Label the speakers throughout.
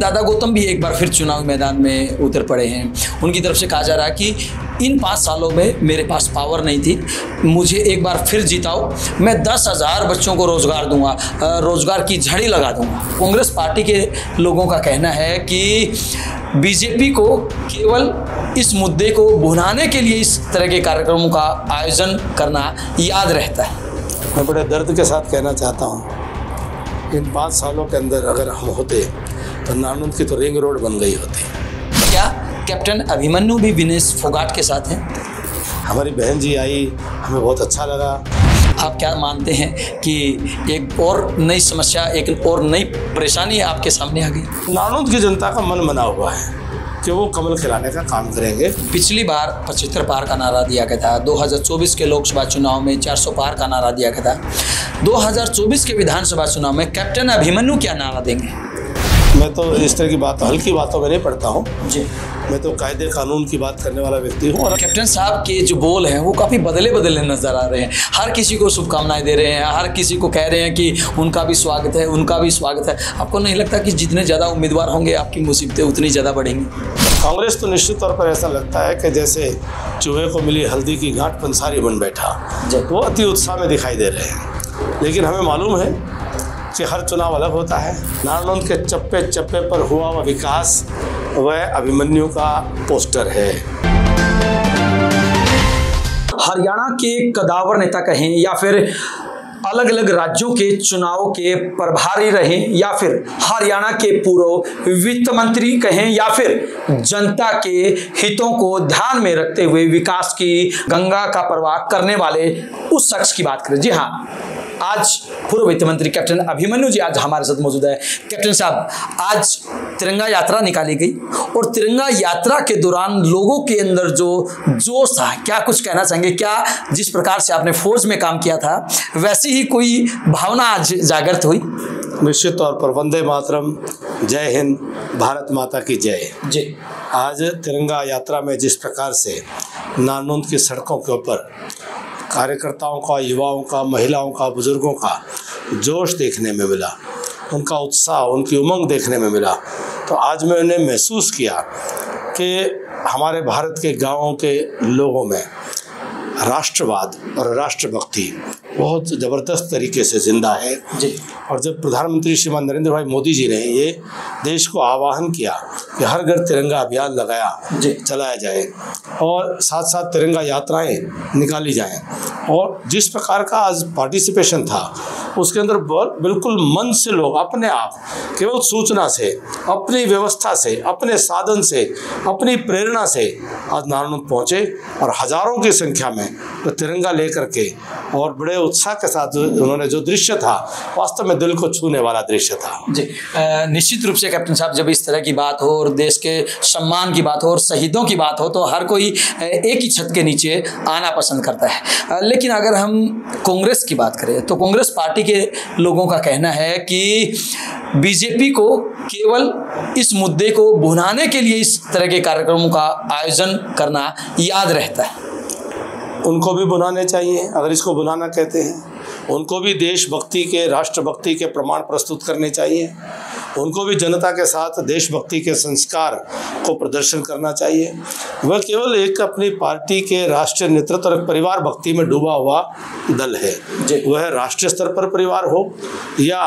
Speaker 1: दादा गौतम भी एक बार फिर चुनाव मैदान में उतर पड़े हैं। उनकी तरफ से कहा जा रहा है कि इन 5 सालों में मेरे पास पावर नहीं थी, मुझे एक बार फिर जिताओ, मैं 10,000 बच्चों को रोज़गार दूंगा, रोज़गार की झड़ी लगा दूंगा। कांग्रेस पार्टी के लोगों का कहना है कि बीजेपी को केवल इस मुद्दे को भुनाने के लिए इस तरह के कार्यक्रमों का आयोजन करना याद रहता है।
Speaker 2: मैं बड़े दर्द के साथ कहना चाहता हूँ, इन 5 सालों के अंदर अगर हम होते तो नारनौंद की तो रिंग रोड बन गई होती।
Speaker 1: क्या कैप्टन अभिमन्यु भी विनेश फोगाट के साथ हैं?
Speaker 2: हमारी बहन जी आई, हमें बहुत अच्छा लगा।
Speaker 1: आप क्या मानते हैं कि एक और नई समस्या, एक और नई परेशानी आपके सामने आ गई?
Speaker 2: नारनौंद की जनता का मन बना हुआ है कि वो कमल खिलाने का काम करेंगे।
Speaker 1: पिछली बार 75 पार का नारा दिया गया था, 2024 के लोकसभा चुनाव में 400 पार का नारा दिया गया था, 2024 के विधानसभा चुनाव में कैप्टन अभिमन्यु क्या नारा देंगे?
Speaker 2: मैं तो इस तरह की बात हल्की बातों में नहीं पढ़ता हूँ
Speaker 1: जी,
Speaker 2: मैं तो कायदे कानून की बात करने वाला व्यक्ति हूँ। और
Speaker 1: कैप्टन साहब के जो बोल हैं वो काफ़ी बदले नज़र आ रहे हैं। हर किसी को शुभकामनाएं दे रहे हैं, हर किसी को कह रहे हैं कि उनका भी स्वागत है, उनका भी स्वागत है। आपको नहीं लगता कि जितने ज़्यादा उम्मीदवार होंगे आपकी मुसीबतें उतनी ज़्यादा बढ़ेंगी?
Speaker 2: कांग्रेस तो निश्चित तौर पर ऐसा लगता है कि जैसे चूहे को मिली हल्दी की गांठ पंसारी बन बैठा, वो अति उत्साह में दिखाई दे रहे हैं। लेकिन हमें मालूम है कि हर चुनाव अलग होता है। नारनौंद के चप्पे चप्पे पर हुआ हुआ विकास वह अभिमन्यु का पोस्टर है।
Speaker 1: हरियाणा के कदावर नेता कहें या फिर अलग अलग राज्यों के चुनाव के प्रभारी रहे या फिर हरियाणा के पूर्व वित्त मंत्री कहें या फिर जनता के हितों को ध्यान में रखते हुए विकास की गंगा का प्रवाह करने वाले उस शख्स की बात करें। जी हाँ, आज पूर्व वित्त मंत्री कैप्टन अभिमन्यु जी आज हमारे साथ मौजूद है। कैप्टन साहब, आज तिरंगा यात्रा निकाली गई और तिरंगा यात्रा के दौरान लोगों के अंदर जो जोश था, क्या कुछ कहना चाहेंगे? क्या जिस प्रकार से आपने फौज में काम किया था वैसी ही कोई भावना आज जागृत हुई?
Speaker 2: निश्चित तौर पर वंदे मातरम, जय हिंद, भारत माता की जय।
Speaker 1: जी,
Speaker 2: आज तिरंगा यात्रा में जिस प्रकार से नारनौंद की सड़कों के ऊपर कार्यकर्ताओं का, युवाओं का, महिलाओं का, बुजुर्गों का जोश देखने में मिला, उनका उत्साह, उनकी उमंग देखने में मिला, तो आज मैंने महसूस किया कि हमारे भारत के गांवों के लोगों में राष्ट्रवाद और राष्ट्रभक्ति बहुत ज़बरदस्त तरीके से जिंदा है जी। और जब प्रधानमंत्री श्रीमान नरेंद्र भाई मोदी जी ने ये देश को आह्वान किया कि हर घर तिरंगा अभियान चलाया जाए और साथ साथ तिरंगा यात्राएं निकाली जाएं, और जिस प्रकार का आज पार्टिसिपेशन था उसके अंदर बिल्कुल मन से लोग अपने आप केवल सूचना से, अपनी व्यवस्था से, अपने साधन से, अपनी प्रेरणा से आज नारनौंद पहुँचे और हज़ारों की संख्या में तो तिरंगा लेकर के और बड़े उत्साह के साथ उन्होंने जो दृश्य था वास्तव में दिल को छूने वाला दृश्य था
Speaker 1: जी। निश्चित रूप से कैप्टन साहब, जब इस तरह की बात हो और देश के सम्मान की बात हो और शहीदों की बात हो तो हर कोई एक ही छत के नीचे आना पसंद करता है। लेकिन अगर हम कांग्रेस की बात करें तो कांग्रेस पार्टी के लोगों का कहना है कि बीजेपी को केवल इस मुद्दे को भुनाने के लिए इस तरह के कार्यक्रमों का आयोजन करना याद रहता है।
Speaker 2: उनको भी बुलाने चाहिए, अगर इसको बुलाना कहते हैं। उनको भी देशभक्ति के, राष्ट्रभक्ति के प्रमाण प्रस्तुत करने चाहिए। उनको भी जनता के साथ देशभक्ति के संस्कार को प्रदर्शन करना चाहिए। वह केवल एक अपनी पार्टी के राष्ट्रीय नेतृत्व और परिवार भक्ति में डूबा हुआ दल है। वह राष्ट्रीय स्तर पर परिवार हो या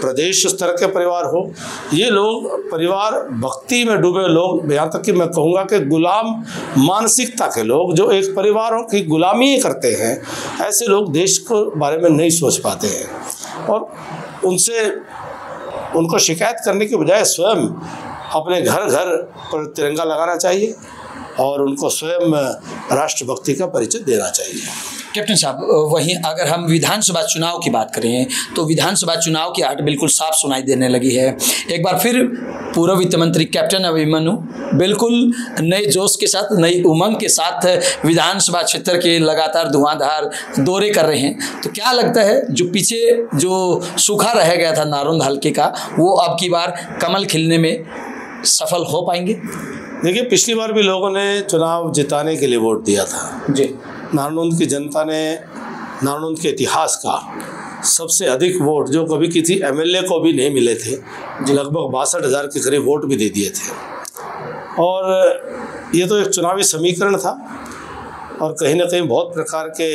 Speaker 2: प्रदेश स्तर के परिवार हो, ये लोग परिवार भक्ति में डूबे लोग, यहाँ तक कि मैं कहूँगा कि गुलाम मानसिकता के लोग जो एक परिवारों की गुलामी करते हैं, ऐसे लोग देश के बारे में नहीं सोच पाते हैं। और उनको शिकायत करने के बजाय स्वयं अपने घर घर पर तिरंगा लगाना चाहिए और उनको स्वयं राष्ट्रभक्ति का परिचय देना चाहिए।
Speaker 1: कैप्टन साहब, वहीं अगर हम विधानसभा चुनाव की बात करें तो विधानसभा चुनाव की आहट बिल्कुल साफ सुनाई देने लगी है। एक बार फिर पूर्व वित्त मंत्री कैप्टन अभिमन्यु बिल्कुल नए जोश के साथ, नई उमंग के साथ विधानसभा क्षेत्र के लगातार धुआंधार दौरे कर रहे हैं। तो क्या लगता है जो पीछे जो सूखा रह गया था नारनौंद हल्के का, वो अब की बार कमल खिलने में सफल हो पाएंगे?
Speaker 2: देखिए, पिछली बार भी लोगों ने चुनाव जिताने के लिए वोट दिया था जी। नारनौंद की जनता ने नारनौंद के इतिहास का सबसे अधिक वोट जो कभी किसी एमएलए को भी नहीं मिले थे, लगभग 62,000 के करीब वोट भी दे दिए थे। और ये तो एक चुनावी समीकरण था और कहीं ना कहीं बहुत प्रकार के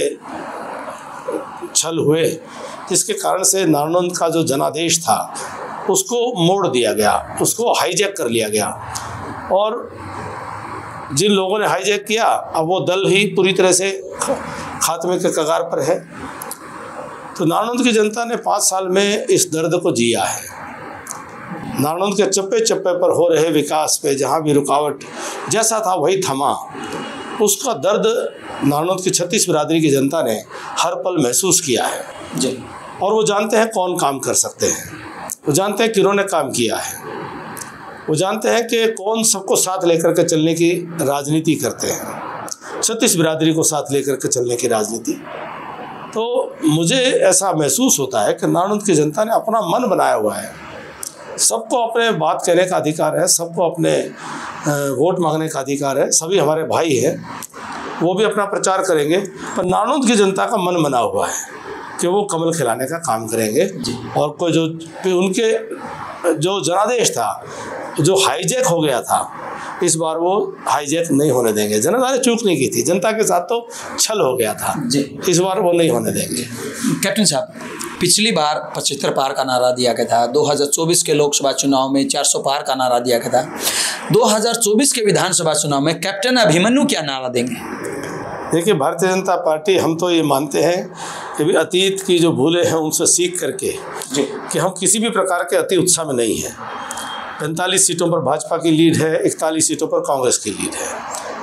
Speaker 2: छल हुए, जिसके कारण से नारनौंद का जो जनादेश था उसको मोड़ दिया गया, उसको हाईजैक कर लिया गया। और जिन लोगों ने हाईजैक किया अब वो दल ही पूरी तरह से खात्मे के कगार पर है। तो नारनौंद की जनता ने 5 साल में इस दर्द को जिया है। नारनौंद के चप्पे चप्पे पर हो रहे विकास पे जहाँ भी रुकावट जैसा था वही थमा, उसका दर्द नारनौंद की 36 बिरादरी की जनता ने हर पल महसूस किया है जी। और वो जानते हैं कौन काम कर सकते हैं, वो जानते हैं किन्होंने काम किया है, वो जानते हैं कि कौन सबको साथ लेकर के चलने की राजनीति करते हैं, 36 बिरादरी को साथ लेकर के चलने की राजनीति। तो मुझे ऐसा महसूस होता है कि नारनौंद की जनता ने अपना मन बनाया हुआ है, सबको अपने बात कहने का अधिकार है, सबको अपने वोट मांगने का अधिकार है, सभी हमारे भाई हैं, वो भी अपना प्रचार करेंगे। पर नारनौंद की जनता का मन बना हुआ है कि वो कमल खिलाने का काम करेंगे और कोई जो उनके जो जनादेश था, जो हाईजैक हो गया था, इस बार वो हाईजैक नहीं होने देंगे। जनता ने चूक नहीं की थी, जनता के साथ तो छल हो गया था जी, इस बार वो नहीं होने देंगे।
Speaker 1: कैप्टन साहब, पिछली बार 75 पार का नारा दिया गया था, 2024 के लोकसभा चुनाव में 400 पार का नारा दिया गया था, 2024 के विधानसभा चुनाव में कैप्टन अभिमन्यु क्या नारा देंगे?
Speaker 2: देखिए, भारतीय जनता पार्टी, हम तो ये मानते हैं कि भी अतीत की जो भूलें हैं उनसे सीख करके जी कि हम किसी भी प्रकार के अति उत्साह में नहीं हैं। 45 सीटों पर भाजपा की लीड है, 41 सीटों पर कांग्रेस की लीड है।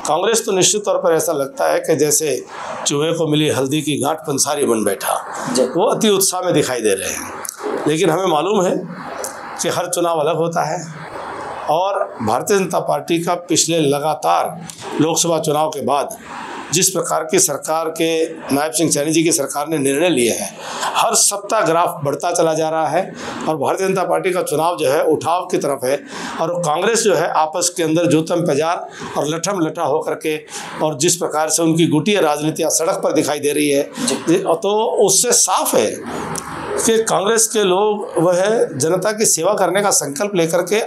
Speaker 2: कांग्रेस तो निश्चित तौर पर ऐसा लगता है कि जैसे चूहे को मिली हल्दी की गांठ पंसारी बन बैठा, वो अति उत्साह में दिखाई दे रहे हैं। लेकिन हमें मालूम है कि हर चुनाव अलग होता है और भारतीय जनता पार्टी का पिछले लगातार लोकसभा चुनाव के बाद जिस प्रकार की सरकार के नायब सिंह सैनी जी की सरकार ने निर्णय लिए हैं, हर सप्ताह ग्राफ बढ़ता चला जा रहा है और भारतीय जनता पार्टी का चुनाव जो है उठाव की तरफ है। और कांग्रेस जो है आपस के अंदर जूतम पेजार और लठम लठा होकर के, और जिस प्रकार से उनकी गुटिया राजनीतियाँ सड़क पर दिखाई दे रही है, तो उससे साफ है कि कांग्रेस के लोग वह जनता की सेवा करने का संकल्प लेकर के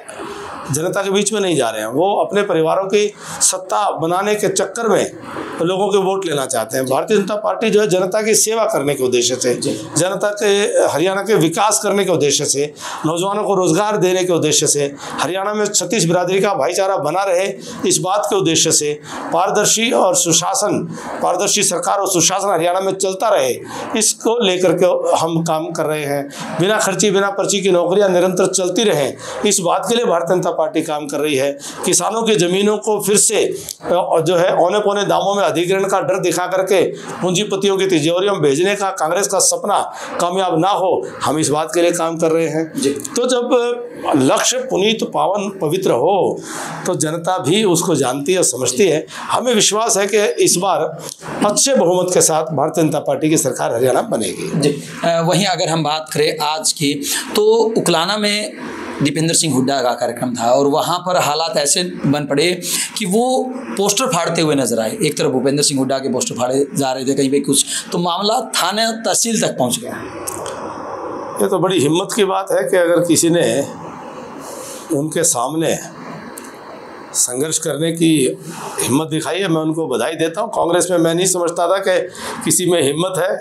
Speaker 2: जनता के बीच में नहीं जा रहे हैं। वो अपने परिवारों की सत्ता बनाने के चक्कर में लोगों के वोट लेना चाहते हैं। भारतीय जनता पार्टी जो है जनता की सेवा करने के उद्देश्य से, जनता के हरियाणा के विकास करने के उद्देश्य से, नौजवानों को रोजगार देने के उद्देश्य से, हरियाणा में 36 बिरादरी का भाईचारा बना रहे इस बात के उद्देश्य से, पारदर्शी और सुशासन, पारदर्शी सरकार और सुशासन हरियाणा में चलता रहे, इसको लेकर के हम काम कर रहे हैं। बिना खर्ची बिना पर्ची की नौकरियां निरंतर चलती रहें, इस बात के लिए भारतीय जनता पार्टी काम कर रही है। किसानों की जमीनों को फिर से जो है औने पौने दामों में अधिग्रहण का डर दिखा करके पूंजीपतियों की तिजोरियों में भेजने का कांग्रेस का सपना कामयाब ना हो, हम इस बात के लिए काम कर रहे हैं। तो जब लक्ष्य पुनीत पावन पवित्र हो तो जनता भी उसको जानती है, समझती है। हमें विश्वास है कि इस बार अच्छे बहुमत के साथ भारतीय जनता पार्टी की सरकार हरियाणा बनेगी।
Speaker 1: वहीं अगर हम बात करें आज की, तो उकलाना में दीपेंद्र सिंह हुड्डा का कार्यक्रम था और वहाँ पर हालात ऐसे बन पड़े कि वो पोस्टर फाड़ते हुए नजर आए। एक तरफ भूपेंद्र सिंह हुड्डा के पोस्टर फाड़े जा रहे थे, कहीं पे कुछ, तो मामला थाने तहसील तक पहुँच गया।
Speaker 2: ये तो बड़ी हिम्मत की बात है कि अगर किसी ने उनके सामने संघर्ष करने की हिम्मत दिखाई है, मैं उनको बधाई देता हूँ। कांग्रेस में मैं नहीं समझता था कि किसी में हिम्मत है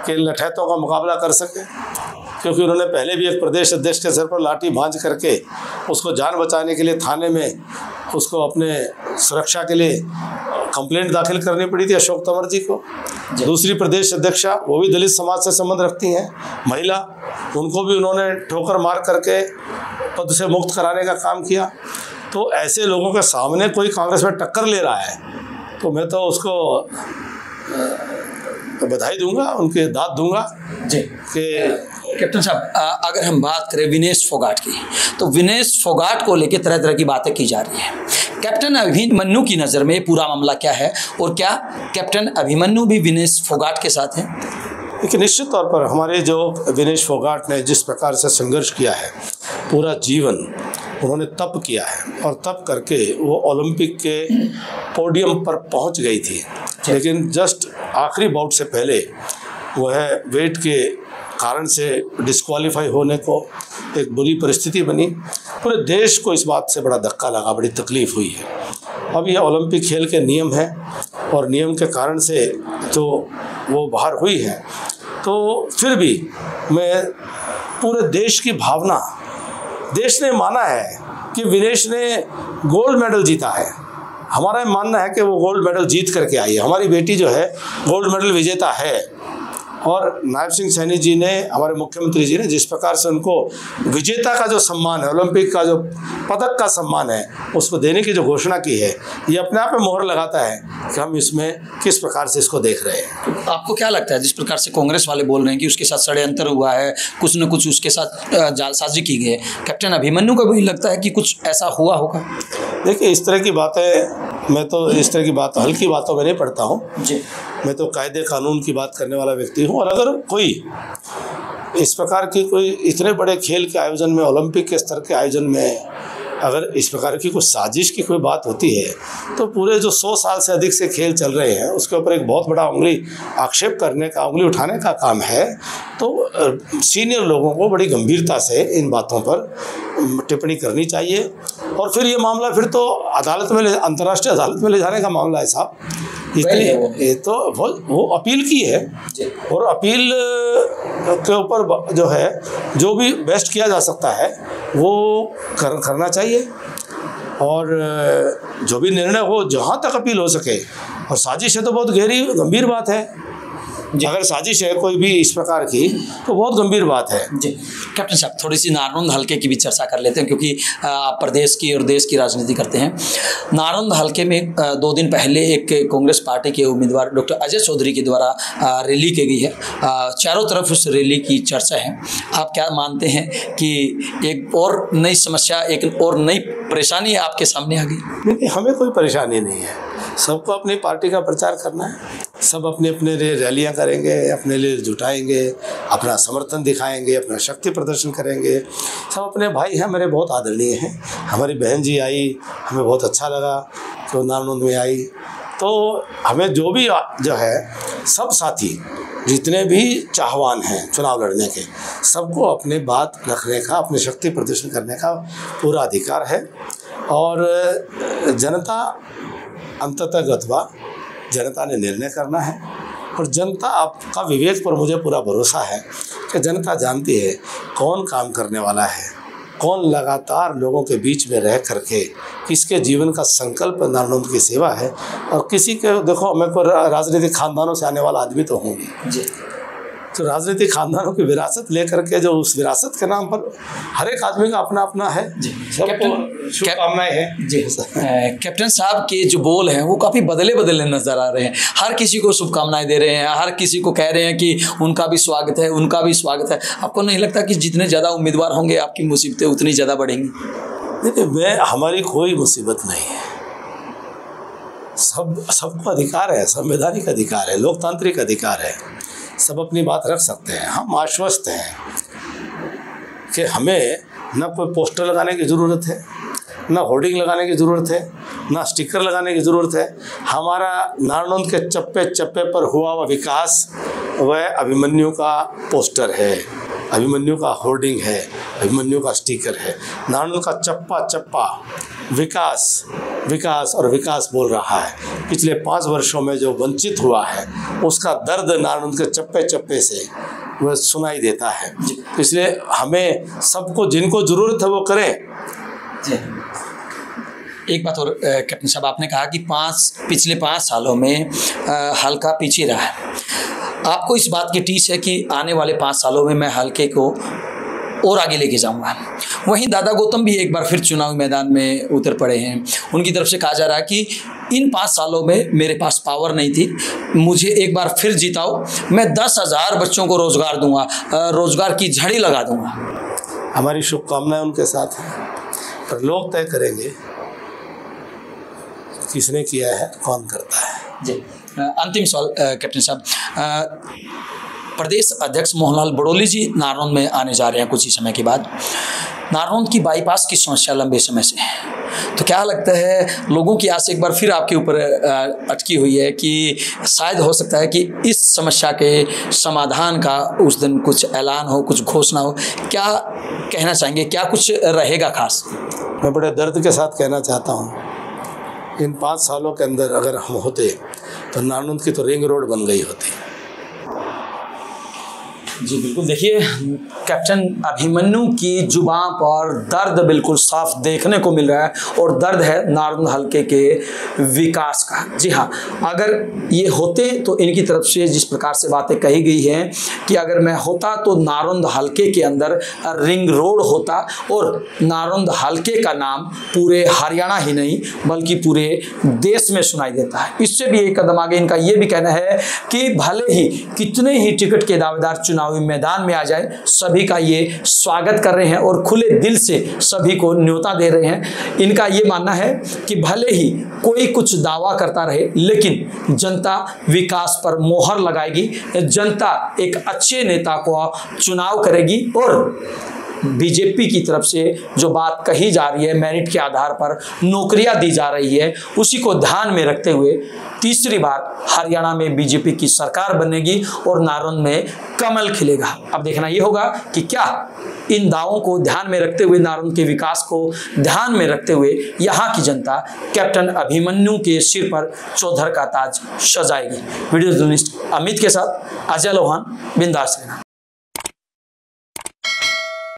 Speaker 2: कि लठैतों का मुकाबला कर सके, क्योंकि उन्होंने पहले भी एक प्रदेश अध्यक्ष के सर पर लाठी भांज करके उसको जान बचाने के लिए थाने में उसको अपने सुरक्षा के लिए कंप्लेंट दाखिल करनी पड़ी थी अशोक तंवर जी को। दूसरी प्रदेश अध्यक्षा, वो भी दलित समाज से संबंध रखती हैं, महिला, उनको भी उन्होंने ठोकर मार करके पद से मुक्त कराने का काम किया। तो ऐसे लोगों के सामने कोई कांग्रेस में टक्कर ले रहा है तो मैं तो उसको बधाई दूंगा, उनके दाद दूंगा
Speaker 1: जी। कैप्टन साहब, अगर हम बात करें विनेश फोगाट की, तो विनेश फोगाट को लेकर तरह तरह की बातें की जा रही है। कैप्टन अभिमन्यु की नज़र में पूरा मामला क्या है और क्या कैप्टन अभिमन्यु भी विनेश फोगाट के साथ हैं?
Speaker 2: देखिए, निश्चित तौर पर हमारे जो विनेश फोगाट ने जिस प्रकार से संघर्ष किया है, पूरा जीवन उन्होंने तप किया है और तप करके वो ओलंपिक के पोडियम पर पहुंच गई थी, लेकिन जस्ट आखिरी बाउट से पहले वह वेट के कारण से डिस्क्वालीफाई होने को एक बुरी परिस्थिति बनी। पूरे देश को इस बात से बड़ा धक्का लगा, बड़ी तकलीफ़ हुई है। अब ये ओलंपिक खेल के नियम हैं और नियम के कारण से तो वो बाहर हुई है, तो फिर भी मैं पूरे देश की भावना, देश ने माना है कि विनेश ने गोल्ड मेडल जीता है, हमारा मानना है कि वो गोल्ड मेडल जीत करके आई है, हमारी बेटी जो है गोल्ड मेडल विजेता है। और नायब सिंह सैनी जी ने, हमारे मुख्यमंत्री जी ने जिस प्रकार से उनको विजेता का जो सम्मान है, ओलंपिक का जो पदक का सम्मान है, उसको देने की जो घोषणा की है, ये अपने आप में मोहर लगाता है कि हम इसमें किस प्रकार से इसको देख रहे हैं।
Speaker 1: आपको क्या लगता है, जिस प्रकार से कांग्रेस वाले बोल रहे हैं कि उसके साथ षड्यंत्र हुआ है, कुछ न कुछ उसके साथ जालसाजी की गई है, कैप्टन अभिमन्यु को भी लगता है कि कुछ ऐसा हुआ होगा?
Speaker 2: देखिए, इस तरह की बातें, मैं तो इस तरह की बात हल्की बातों में नहीं पढ़ता हूँ जी। मैं तो कायदे कानून की बात करने वाला व्यक्ति हूँ। और अगर कोई इस प्रकार की कोई इतने बड़े खेल के आयोजन में, ओलंपिक के स्तर के आयोजन में अगर इस प्रकार की कुछ साजिश की कोई बात होती है, तो पूरे जो 100 साल से अधिक से खेल चल रहे हैं उसके ऊपर एक बहुत बड़ा उंगली आक्षेप करने का, उंगली उठाने का काम है। तो सीनियर लोगों को बड़ी गंभीरता से इन बातों पर टिप्पणी करनी चाहिए। और फिर ये मामला फिर तो अदालत में, अंतर्राष्ट्रीय अदालत में ले जाने का मामला है साहब। इसलिए ये तो वो अपील की है और अपील के ऊपर जो है, जो भी बेस्ट किया जा सकता है वो करना चाहिए। और जो भी निर्णय हो, जहाँ तक अपील हो सके, और साजिश है तो बहुत गहरी गंभीर बात है। अगर साजिश है कोई भी इस प्रकार की, तो बहुत गंभीर बात है
Speaker 1: जी। कैप्टन साहब, थोड़ी सी नारनौंद हल्के की भी चर्चा कर लेते हैं, क्योंकि आप प्रदेश की और देश की राजनीति करते हैं। नारनौंद हल्के में 2 दिन पहले एक कांग्रेस पार्टी के उम्मीदवार डॉक्टर अजय चौधरी के द्वारा रैली की गई है। चारों तरफ उस रैली की चर्चा है। आप क्या मानते हैं कि एक और नई समस्या, एक और नई परेशानी आपके सामने आ गई?
Speaker 2: नहीं, हमें कोई परेशानी नहीं है। सबको अपनी पार्टी का प्रचार करना है, सब अपने अपने लिए रैलियाँ करेंगे, अपने लिए जुटाएंगे, अपना समर्थन दिखाएंगे, अपना शक्ति प्रदर्शन करेंगे। सब अपने भाई हैं, मेरे बहुत आदरणीय हैं। हमारी बहन जी आई, हमें बहुत अच्छा लगा तो नारनौंद में आई। तो हमें जो भी जो है, सब साथी जितने भी चाहवान हैं चुनाव लड़ने के, सबको अपने बात रखने का, अपनी शक्ति प्रदर्शन करने का पूरा अधिकार है। और जनता अंततः गत्वा जनता ने निर्णय करना है। और जनता, आपका विवेक पर मुझे पूरा भरोसा है कि जनता जानती है कौन काम करने वाला है, कौन लगातार लोगों के बीच में रह करके किसके जीवन का संकल्प नारनौंद की सेवा है। और किसी के, देखो, मैं को राजनीतिक खानदानों से आने वाला आदमी तो हूँ जी, तो राजनीतिक खानदानों की विरासत लेकर के, जो उस विरासत के नाम पर हर एक आदमी का अपना अपना है जी, सबको शुभकामनाएं हैं जी।
Speaker 1: कैप्टन साहब के जो बोल हैं वो काफ़ी बदले बदले नजर आ रहे हैं। हर किसी को शुभकामनाएं दे रहे हैं, हर किसी को कह रहे हैं कि उनका भी स्वागत है, उनका भी स्वागत है। आपको नहीं लगता कि जितने ज़्यादा उम्मीदवार होंगे आपकी मुसीबतें उतनी ज़्यादा बढ़ेंगी?
Speaker 2: देखिए, हमारी कोई मुसीबत नहीं है। सबको अधिकार है, संवैधानिक अधिकार है, लोकतांत्रिक अधिकार है, सब अपनी बात रख सकते हैं। हम आश्वस्त हैं कि हमें न कोई पोस्टर लगाने की ज़रूरत है, न होर्डिंग लगाने की ज़रूरत है, न स्टिकर लगाने की ज़रूरत है। हमारा नारनौंद के चप्पे चप्पे पर हुआ हुआ विकास वह अभिमन्यु का पोस्टर है, अभिमन्यु का होर्डिंग है, अभिमन्यु का स्टिकर है। नारनौंद का चप्पा चप्पा विकास विकास और विकास बोल रहा है। पिछले 5 वर्षों में जो वंचित हुआ है उसका दर्द नारनौंद के चप्पे चप्पे से वह सुनाई देता है। इसलिए हमें सबको, जिनको ज़रूरत है वो करें जी।
Speaker 1: एक बात और कैप्टन साहब, आपने कहा कि पिछले 5 सालों में हल्का पीछे रहा है। आपको इस बात की टीस है कि आने वाले 5 सालों में मैं हल्के को और आगे लेके जाऊंगा। वहीं दादा गौतम भी एक बार फिर चुनावी मैदान में उतर पड़े हैं। उनकी तरफ से कहा जा रहा है कि इन 5 सालों में मेरे पास पावर नहीं थी, मुझे एक बार फिर जिताओ, मैं 10,000 बच्चों को रोज़गार दूंगा, रोज़गार की झड़ी लगा दूंगा।
Speaker 2: हमारी शुभकामनाएं उनके साथ हैं, पर लोग तय करेंगे किसने किया है, कौन करता है
Speaker 1: जी। अंतिम सवाल कैप्टन साहब, प्रदेश अध्यक्ष मोहनलाल बड़ोली जी नारनौंद में आने जा रहे हैं कुछ ही समय के बाद। नारनौंद की बाईपास की समस्या लंबे समय से है। तो क्या लगता है लोगों की आस एक बार फिर आपके ऊपर अटकी हुई है कि शायद हो सकता है कि इस समस्या के समाधान का उस दिन कुछ ऐलान हो, कुछ घोषणा हो? क्या कहना चाहेंगे, क्या कुछ रहेगा खास?
Speaker 2: मैं बड़े दर्द के साथ कहना चाहता हूँ, इन 5 सालों के अंदर अगर हम होते तो नारनौंद की तो रिंग रोड बन गई होती।
Speaker 1: जी बिल्कुल, देखिए कैप्टन अभिमन्यु की जुबान पर दर्द बिल्कुल साफ देखने को मिल रहा है और दर्द है नारनौंद हलके के विकास का। जी हाँ, अगर ये होते तो इनकी तरफ से जिस प्रकार से बातें कही गई हैं कि अगर मैं होता तो नारनौंद हलके के अंदर रिंग रोड होता और नारनौंद हलके का नाम पूरे हरियाणा ही नहीं बल्कि पूरे देश में सुनाई देता है। इससे भी एक कदम आगे इनका ये भी कहना है कि भले ही कितने ही टिकट के दावेदार चुनावी मैदान में आ जाए, सभी का ये स्वागत कर रहे हैं और खुले दिल से सभी को न्योता दे रहे हैं। इनका ये मानना है कि भले ही कोई कुछ दावा करता रहे लेकिन जनता विकास पर मोहर लगाएगी, जनता एक अच्छे नेता को चुनाव करेगी और बीजेपी की तरफ से जो बात कही जा रही है, मेरिट के आधार पर नौकरियां दी जा रही है, उसी को ध्यान में रखते हुए तीसरी बार हरियाणा में बीजेपी की सरकार बनेगी और नारनौंद में कमल खिलेगा। अब देखना ये होगा कि क्या इन दावों को ध्यान में रखते हुए, नारनौंद के विकास को ध्यान में रखते हुए यहाँ की जनता कैप्टन अभिमन्यु के सिर पर चौधर का ताज सजाएगी। वीडियो जर्नलिस्ट अमित के साथ अजय लोहान, बिंदास रहना।